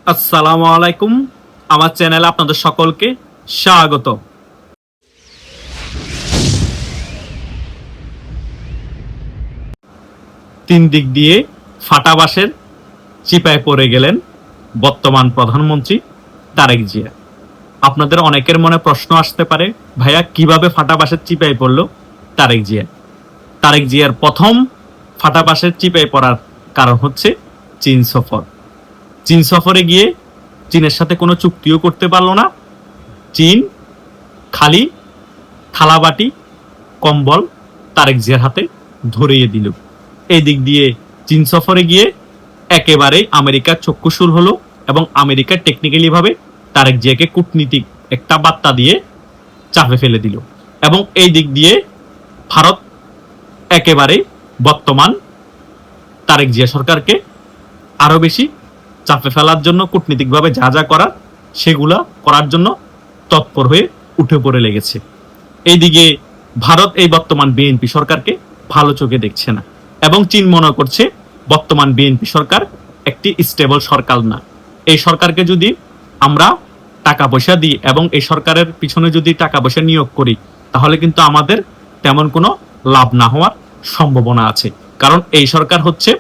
আসসালামু আলাইকুম। আমার চ্যানেলে আপনাদের সকলকে স্বাগত। তিন দিক দিয়ে ফাটা বাঁশের চিপায় পড়ে গেলেন বর্তমান প্রধানমন্ত্রী তারেক জিয়া। আপনাদের অনেকের মনে প্রশ্ন আসতে পারে, ভাইয়া কিভাবে ফাটা বাঁশের চিপায় পড়লো তারেক জিয়া? তারেক জিয়ার প্রথম ফাটা বাঁশের চিপায় পড়ার কারণ হচ্ছে চীন সফর। চীন সফরে গিয়ে চীনের সাথে কোনো চুক্তিও করতে পারলো না। চীন খালি থালাবাটি কম্বল তারেক জিয়ার হাতে ধরিয়ে দিল। এই দিক দিয়ে চীন সফরে গিয়ে একেবারেই আমেরিকার চক্ষুশূল হলো এবং আমেরিকা টেকনিক্যালি ভাবে তারেক জিয়াকে কূটনীতিক একটা বার্তা দিয়ে চাপে ফেলে দিল। এবং এই দিক দিয়ে ভারত একেবারেই বর্তমান তারেক জিয়া সরকারকে আরো বেশি চাপে ফেলার জন্য কূটনীতিকভাবে যা যা করার সেগুলা করার জন্য তৎপর হয়ে উঠে পড়ে লেগেছে। এইদিকে ভারত এই বর্তমান বিএনপি সরকারকে ভালো চোখে দেখছে না এবং চীন মনে করছে বর্তমান বিএনপি সরকার একটি স্টেবল সরকার না। এই সরকারকে যদি আমরা টাকা পয়সা দিই এবং এই সরকারের পিছনে যদি টাকা পয়সা নিয়োগ করি তাহলে কিন্তু আমাদের তেমন কোনো লাভ না হওয়ার সম্ভাবনা আছে। কারণ এই সরকার হচ্ছে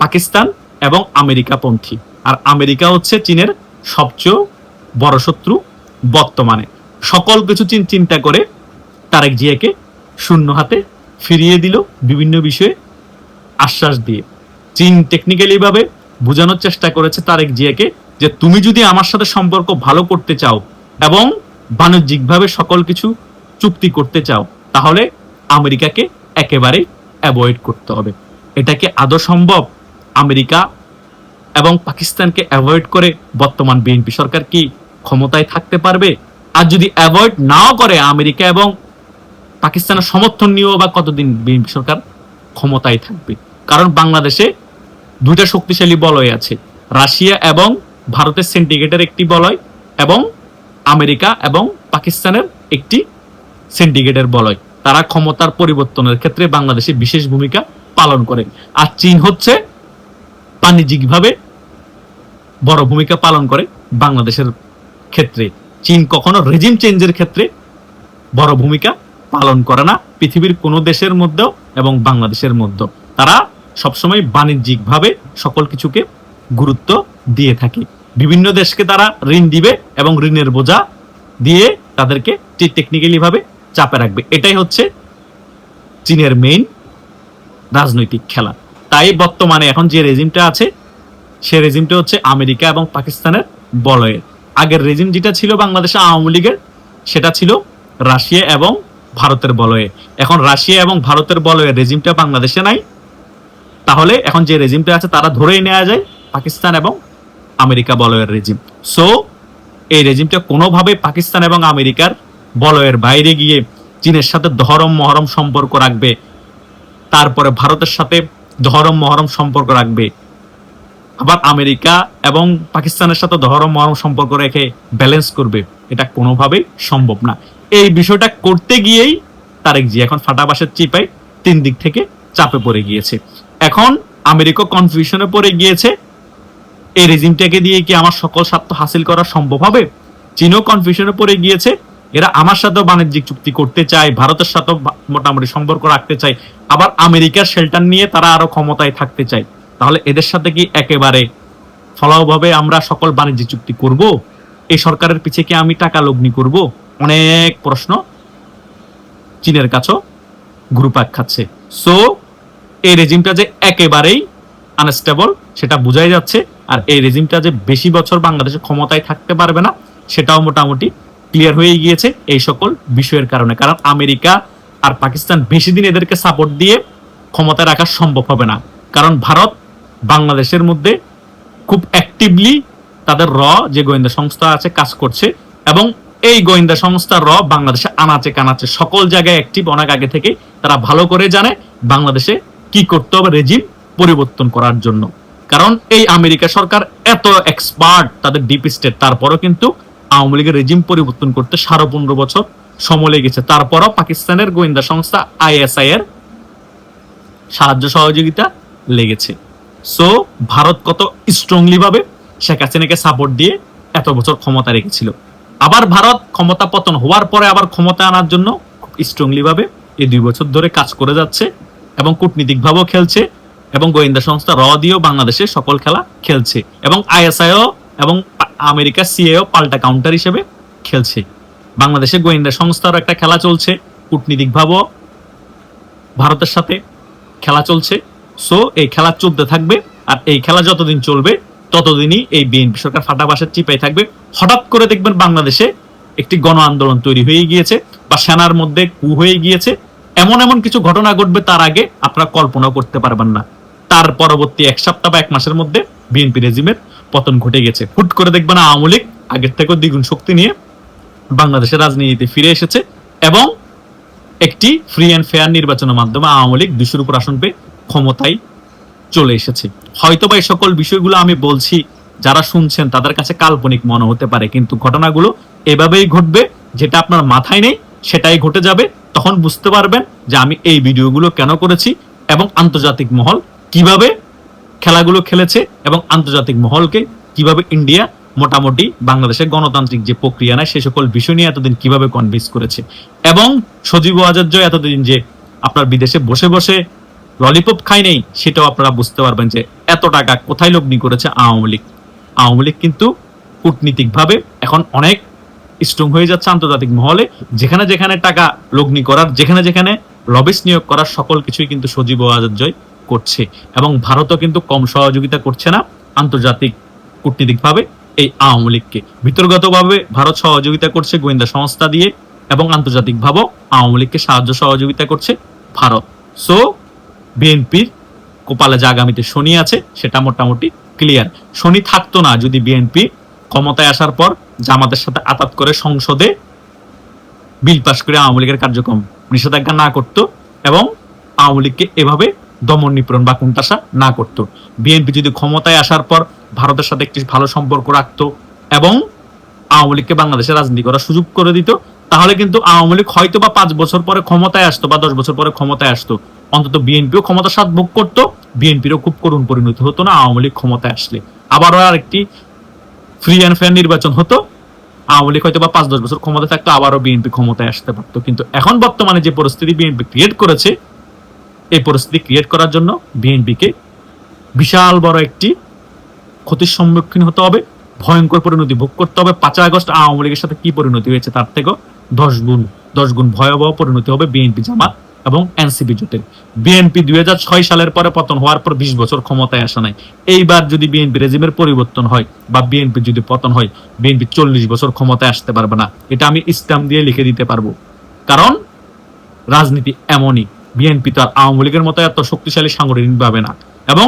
পাকিস্তান এবং আমেরিকা পন্থী, আর আমেরিকা হচ্ছে চীনের সবচেয়ে বড় শত্রু বর্তমানে। সকল কিছু চীন চিন্তা করে তারেক জিয়াকে শূন্য হাতে ফিরিয়ে দিল বিভিন্ন বিষয়ে আশ্বাস দিয়ে। চীন টেকনিক্যালি ভাবে বোঝানোর চেষ্টা করেছে তারেক জিয়াকে যে তুমি যদি আমার সাথে সম্পর্ক ভালো করতে চাও এবং বাণিজ্যিকভাবে সকল কিছু চুক্তি করতে চাও তাহলে আমেরিকাকে একেবারেই অ্যাভয়েড করতে হবে। এটা কি আদৌ সম্ভব? আমেরিকা এবং পাকিস্তানকে অ্যাভয়েড করে বর্তমান বিএনপি সরকার কি ক্ষমতায় থাকতে পারবে? আর যদি অ্যাভয়েড নাও করে আমেরিকা এবং পাকিস্তানের সমর্থন নিয়েও বা কতদিন বিএনপি সরকার ক্ষমতায় থাকবে? কারণ বাংলাদেশে দুইটা শক্তিশালী বলয় আছে, রাশিয়া এবং ভারতের সিন্ডিকেটের একটি বলয় এবং আমেরিকা এবং পাকিস্তানের একটি সিন্ডিকেটের বলয়। তারা ক্ষমতার পরিবর্তনের ক্ষেত্রে বাংলাদেশে বিশেষ ভূমিকা পালন করে। আর চীন হচ্ছে বাণিজ্যিকভাবে বড় ভূমিকা পালন করে বাংলাদেশের ক্ষেত্রে। চীন কখনো রেজিম চেঞ্জের ক্ষেত্রে বড় ভূমিকা পালন করে না পৃথিবীর কোনো দেশের মধ্যেও এবং বাংলাদেশের মধ্যেও। তারা সবসময় বাণিজ্যিকভাবে সকল কিছুকে গুরুত্ব দিয়ে থাকে। বিভিন্ন দেশকে তারা ঋণ দিবে এবং ঋণের বোঝা দিয়ে তাদেরকে টেকনিক্যালি ভাবে চাপে রাখবে। এটাই হচ্ছে চীনের মেইন রাজনৈতিক খেলা। তাই বর্তমানে এখন যে রেজিমটা আছে সে রেজিমটা হচ্ছে আমেরিকা এবং পাকিস্তানের বলয়ের। আগের রেজিম যেটা ছিল বাংলাদেশে আওয়ামী লীগের, সেটা ছিল রাশিয়া এবং ভারতের বলয়ে। এখন রাশিয়া এবং ভারতের বলয়ের রেজিমটা বাংলাদেশে নাই, তাহলে এখন যে রেজিমটা আছে তারা ধরেই নেওয়া যায় পাকিস্তান এবং আমেরিকা বলয়ের রেজিম। সো এই রেজিমটা কোনোভাবে পাকিস্তান এবং আমেরিকার বলয়ের বাইরে গিয়ে চীনের সাথে ধরম মহরম সম্পর্ক রাখবে, তারপরে ভারতের সাথে ধরম মহরম সম্পর্ক রাখবে, আবার আমেরিকা এবং পাকিস্তানের সাথে ধরম মহরম সম্পর্ক রেখে ব্যালেন্স করবে, এটা কোনোভাবেই সম্ভব না। এই বিষয়টা করতে গিয়েই তারেক জি এখন ফাটা বাঁশের চিপায় তিন দিক থেকে চাপে পড়ে গিয়েছে। এখন আমেরিকা কনফিউশনে পড়ে গিয়েছে, এই রেজিমটাকে দিয়ে কি আমার সকল স্বার্থ হাসিল করা সম্ভব হবে? চীনও কনফিউশনে পড়ে গিয়েছে, এরা আমার সাথেও বাণিজ্যিক চুক্তি করতে চায়, ভারতের সাথেও মোটামুটি সম্পর্ক রাখতে চায়, আবার আমেরিকার শেল্টার নিয়ে তারা আরো ক্ষমতায় থাকতে চায়। তাহলে এদের সাথে কি একেবারে ফলাওভাবে আমরা সকল বাণিজ্যিক চুক্তি করব? এই সরকারের পিছে কি আমি টাকা লগ্নি করব? অনেক প্রশ্ন চীনের কাছেও ঘুরপাক খাচ্ছে। সো এই রেজিমটা যে একেবারেই আনস্টেবল সেটা বোঝাই যাচ্ছে, আর এই রেজিমটা যে বেশি বছর বাংলাদেশে ক্ষমতায় থাকতে পারবে না সেটাও মোটামুটি ক্লিয়ার হয়ে গিয়েছে এই সকল বিষয়ের কারণে। কারণ আমেরিকা আর পাকিস্তান বেশি দিন এদেরকে সাপোর্ট দিয়ে ক্ষমতায় রাখা সম্ভব হবে না। কারণ ভারত বাংলাদেশের মধ্যে খুব অ্যাক্টিভলি তাদের যে গোয়েন্দা সংস্থা আছে কাজ করছে, এবং এই গোয়েন্দা সংস্থা বাংলাদেশে আনাচে কানাচে সকল জায়গায় অ্যাক্টিভ। অনেক আগে থেকে তারা ভালো করে জানে বাংলাদেশে কি করতে হবে রেজিম পরিবর্তন করার জন্য। কারণ এই আমেরিকা সরকার এত এক্সপার্ট, তাদের ডিপ স্টেট, তারপরও কিন্তু আওয়ামী লীগের রেজিম পরিবর্তন করতে 15.5 বছর সময় লেগেছে। তারপরও পাকিস্তানের গোয়েন্দা সংস্থা আইএসআই এর সাহায্য সহযোগিতা লেগেছে। সো ভারত কত স্ট্রংলি ভাবে শেখ হাসিনাকে সাপোর্ট দিয়ে এত বছর ক্ষমতা রেখেছিল। আবার ভারত ক্ষমতা পতন হওয়ার পরে আবার ক্ষমতা আনার জন্য খুব স্ট্রংলি ভাবে এই 2 বছর ধরে কাজ করে যাচ্ছে এবং কূটনীতিক ভাবেও খেলছে এবং গোয়েন্দা সংস্থা র দিয়েও বাংলাদেশের সকল খেলা খেলছে এবং আইএসআইও এবং আমেরিকা সিএও পাল্টা কাউন্টার হিসেবে খেলছে। বাংলাদেশের গোয়েন্দা সংস্থার একটা খেলা চলছে, কূটনীতিক ভাবেও ভারতের সাথে খেলা চলছে। সো এই খেলা চলতে থাকবে, আর এই খেলা যতদিন চলবে ততদিনই এই বিএনপি সরকার ফাটাবাসের চিপাই থাকবে। হঠাৎ করে দেখবেন বাংলাদেশে একটি গণ আন্দোলন তৈরি হয়ে গিয়েছে বা সেনার মধ্যে কু হয়ে গিয়েছে, এমন এমন কিছু ঘটনা ঘটবে তার আগে আপনারা কল্পনা করতে পারবেন না। তার পরবর্তী 1 সপ্তাহ বা 1 মাসের মধ্যে বিএনপি রেজিমের পতন ঘটে গেছে। হুট করে দেখবেন আওয়ামী লীগ আগের থেকেও দ্বিগুণ শক্তি নিয়ে বাংলাদেশের রাজনীতিতে ফিরে এসেছে এবং একটি ফ্রি অ্যান্ড ফেয়ার নির্বাচনের মাধ্যমে আওয়ামী লীগ 200-র উপর আসন পেয়ে ক্ষমতায় চলে এসেছে। হয়তোবা এই সকল বিষয়গুলো আমি বলছি, যারা শুনছেন তাদের কাছে কাল্পনিক মনে হতে পারে, কিন্তু ঘটনাগুলো এভাবেই ঘটবে, যেটা আপনার মাথায় নেই সেটাই ঘটে যাবে। তখন বুঝতে পারবেন যে আমি এই ভিডিওগুলো কেন করেছি এবং আন্তর্জাতিক মহল কিভাবে খেলাগুলো খেলেছে এবং আন্তর্জাতিক মহলকে কিভাবে ইন্ডিয়া মোটামুটি বাংলাদেশের গণতান্ত্রিক যে প্রক্রিয়া নেয় সে সকল বিষয় নিয়ে এতদিন কিভাবে কনভিন্স করেছে। এবং সজীব আচার্য এতদিন যে আপনার বিদেশে বসে বসে ললিপপ খাই নেই, সেটাও আপনারা বুঝতে পারবেন যে এত টাকা কোথায় লগ্নি করেছে আওয়ামী লীগ। আওয়ামী লীগ কিন্তু কূটনীতিক ভাবে এখন অনেক স্ট্রং হয়ে যাচ্ছে আন্তর্জাতিক মহলে, যেখানে যেখানে টাকা লগ্নি করার, যেখানে যেখানে লবিস্ট নিয়োগ করার সকল কিছুই কিন্তু সজীব আচার্যই করছে এবং ভারতও কিন্তু কম সহযোগিতা করছে না আন্তর্জাতিক কূটনীতিক ভাবে এই আওয়ামী লীগকে। ভিতর্গতভাবে ভারত সহযোগিতা করছে গোয়েন্দা সংস্থা দিয়ে এবং আন্তর্জাতিক ভাবেও আওয়ামী লীগকে সাহায্য সহযোগিতা করছে ভারত। সো বিএনপির কপালে যে আগামীতে শনি আছে সেটা মোটামুটি ক্লিয়ার। শনি থাকতো না যদি বিএনপি ক্ষমতায় আসার পর জামাতের সাথে আতাত করে সংসদে বিল পাস করে আওয়ামী লীগের কার্যক্রম নিষেধাজ্ঞা না করত এবং আওয়ামী লীগকে এভাবে দমন নিপীড়ন বা কুণ্ঠাসা না করত। বিএনপি যদি ক্ষমতায় আসার পর ভারতের সাথে একটি ভালো সম্পর্ক রাখতো এবং আওয়ামী লীগকে বাংলাদেশে রাজনীতি করার সুযোগ করে দিত, তাহলে কিন্তু আওয়ামী লীগ হয়তো বা 5 বছর পরে ক্ষমতায় আসতো বা 10 বছর পরে ক্ষমতায় আসতো, অন্তত বিএনপিও ক্ষমতার স্বাদ ভোগ করতো, বিএনপিরও খুব করুণ পরিণতি হতো না আওয়ামী লীগ ক্ষমতায় আসলে। আবারও আরেকটি ফ্রি অ্যান্ড ফেয়ার নির্বাচন হতো, আওয়ামী লীগ হয়তো বা 5-10 বছর ক্ষমতায় থাকতো, আবারও বিএনপি ক্ষমতায় আসতে পারতো। কিন্তু এখন বর্তমানে যে পরিস্থিতি বিএনপি ক্রিয়েট করেছে, এই পরিস্থিতি ক্রিয়েট করার জন্য বিএনপিকে বিশাল বড় একটি ক্ষতির সম্মুখীন হতে হবে, ভয়ঙ্কর পরিণতি ভোগ করতে হবে। 5 আগস্ট আওয়ামী লীগের সাথে কি পরিণতি হয়েছে তার থেকেও 10 গুণ ভয়াবহ পরিণতি হবে বিএনপি জামাত এবং এনসিপি জোটের। বিএনপি 2006 সালের পরে পতন হওয়ার পর 20 বছর ক্ষমতায় আসা নাই। এইবার যদি বিএনপি রেজিমের পরিবর্তন হয় বা বিএনপি যদি পতন হয়, বিএনপি 40 বছর ক্ষমতায় আসতে পারবে না, এটা আমি স্ট্যাম্প দিয়ে লিখে দিতে পারবো। কারণ রাজনীতি এমনই, বিএনপি তো আর আওয়ামী লীগের মতো এত শক্তিশালী সাংগঠনিক ভাবে না এবং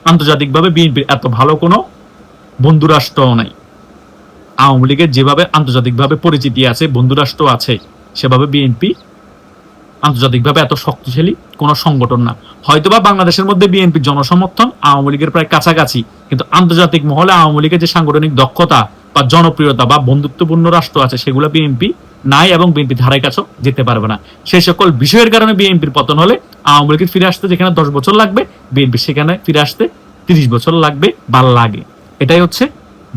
আন্তর্জাতিকভাবে বিএনপির এত ভালো কোনো বন্ধুরাষ্ট্রও নাই। আওয়ামী লীগের যেভাবে আন্তর্জাতিকভাবে পরিচিতি আছে, বন্ধুরাষ্ট্র আছে, সেভাবে বিএনপি আন্তর্জাতিকভাবে এত শক্তিশালী কোনো সংগঠন না। হয়তোবা বাংলাদেশের মধ্যে বিএনপির জনসমর্থন আওয়ামী লীগের প্রায় কাছাকাছি, কিন্তু আন্তর্জাতিক মহলে আওয়ামী লীগের যে সাংগঠনিক দক্ষতা বা জনপ্রিয়তা বা বন্ধুত্বপূর্ণ রাষ্ট্র আছে সেগুলো বিএনপি নাই এবং বিএনপি ধারায় কাছেও যেতে পারবে না। সেই সকল বিষয়ের কারণে বিএনপির পতন হলে আওয়ামী লীগের ফিরে আসতে যেখানে 10 বছর লাগবে, বিএনপি সেখানে ফিরে আসতে 30 বছর লাগবে বা লাগে। এটাই হচ্ছে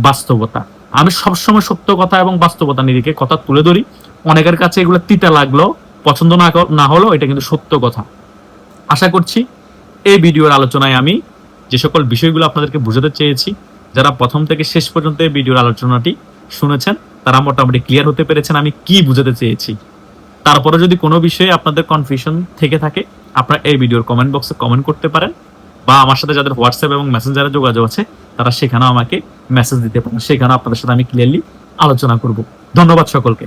বাস্তবতা। আমি সবসময় সত্য কথা এবং বাস্তবতা নিরিখে কথা তুলে ধরি। অনেকের কাছে এগুলো তিতা লাগলো, পছন্দ না হলো, এটা কিন্তু সত্য কথা। আশা করছি এই ভিডিওর আলোচনায় আমি যে সকল বিষয়গুলো আপনাদেরকে বুঝাতে চেয়েছি, যারা প্রথম থেকে শেষ পর্যন্ত এই ভিডিওর আলোচনাটি শুনেছেন তারা মোটামুটি ক্লিয়ার হতে পেরেছেন আমি কি বুঝাতে চেয়েছি। তারপরে যদি কোনো বিষয়ে আপনাদের কনফিউশন থেকে থাকে, আপনারা এই ভিডিওর কমেন্ট বক্সে কমেন্ট করতে পারেন বা আমার সাথে যাদের হোয়াটসঅ্যাপ এবং মেসেঞ্জারে যোগাযোগ আছে তারা সেখানেও আমাকে মেসেজ দিতে পারেন, সেখানেও আপনাদের সাথে আমি ক্লিয়ারলি আলোচনা করব। ধন্যবাদ সকলকে।